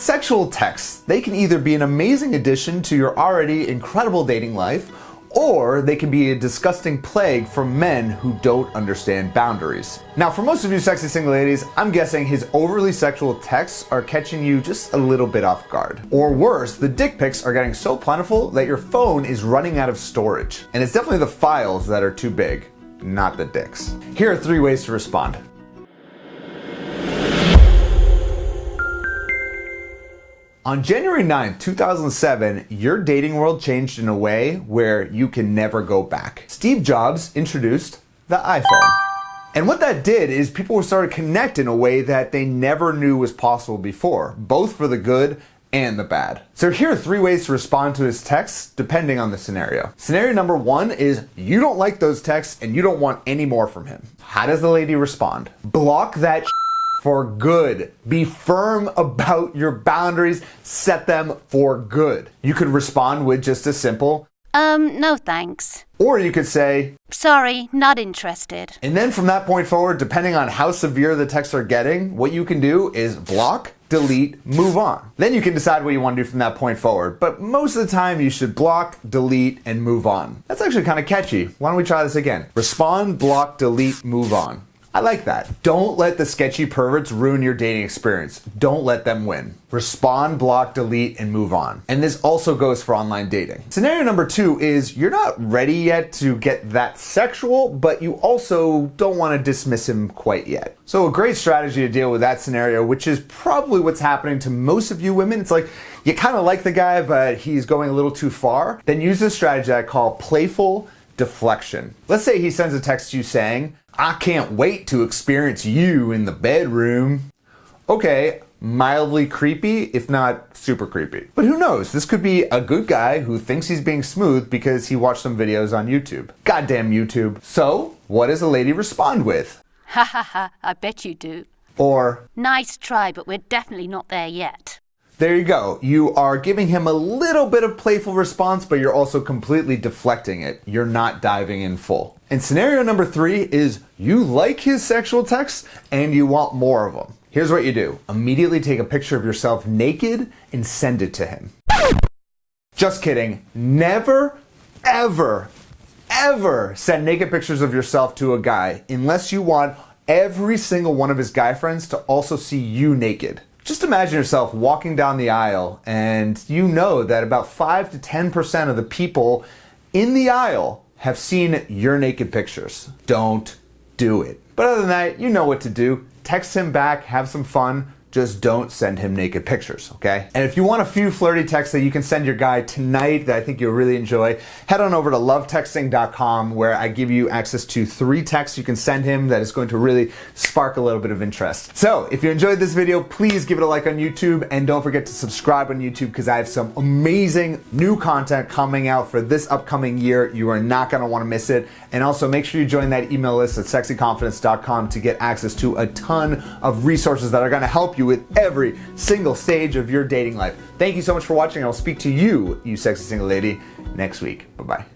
Sexual texts, they can either be an amazing addition to your already incredible dating life, or they can be a disgusting plague for men who don't understand boundaries. Now, for most of you sexy single ladies, I'm guessing his overly sexual texts are catching you just a little bit off guard. Or worse, the dick pics are getting so plentiful that your phone is running out of storage. And it's definitely the files that are too big, not the dicks. Here are 3 ways to respond. On January 9th, 2007, your dating world changed in a way where you can never go back. Steve Jobs introduced the iPhone. And what that did is people started to connect in a way that they never knew was possible before, both for the good and the bad. So here are 3 ways to respond to his texts depending on the scenario. Scenario number 1 is you don't like those texts and you don't want any more from him. How does the lady respond? Block that for good. Be firm about your boundaries. Set them for good. You could respond with just a simple, no thanks. Or you could say, sorry, not interested. And then from that point forward, depending on how severe the texts are getting, what you can do is block, delete, move on. Then you can decide what you want to do from that point forward. But most of the time you should block, delete, and move on. That's actually kind of catchy. Why don't we try this again? Respond, block, delete, move on. I like that. Don't let the sketchy perverts ruin your dating experience. Don't let them win. Respond, block, delete, and move on. And this also goes for online dating. Scenario number 2 is you're not ready yet to get that sexual, but you also don't want to dismiss him quite yet. So a great strategy to deal with that scenario, which is probably what's happening to most of you women. It's like you kind of like the guy, but he's going a little too far. Then use this strategy I call playful deflection. Let's say he sends a text to you saying, I can't wait to experience you in the bedroom. Okay, mildly creepy, if not super creepy. But who knows? This could be a good guy who thinks he's being smooth because he watched some videos on YouTube. Goddamn YouTube. So, what does a lady respond with? Ha ha ha, I bet you do. Or, nice try, but we're definitely not there yet. There you go. You are giving him a little bit of playful response, but you're also completely deflecting it. You're not diving in full. And scenario number 3 is you like his sexual texts and you want more of them. Here's what you do. Immediately take a picture of yourself naked and send it to him. Just kidding. Never, ever, ever send naked pictures of yourself to a guy unless you want every single one of his guy friends to also see you naked. Just imagine yourself walking down the aisle and you know that about 5 to 10% of the people in the aisle have seen your naked pictures. Don't do it. But other than that, you know what to do. Text him back, have some fun. Just don't send him naked pictures, okay? And if you want a few flirty texts that you can send your guy tonight that I think you'll really enjoy, head on over to lovetexting.com where I give you access to 3 texts you can send him that is going to really spark a little bit of interest. So if you enjoyed this video, please give it a like on YouTube and don't forget to subscribe on YouTube because I have some amazing new content coming out for this upcoming year. You are not gonna wanna miss it. And also make sure you join that email list at sexyconfidence.com to get access to a ton of resources that are gonna help you with every single stage of your dating life. Thank you so much for watching. I'll speak to you, you sexy single lady, next week. Bye-bye.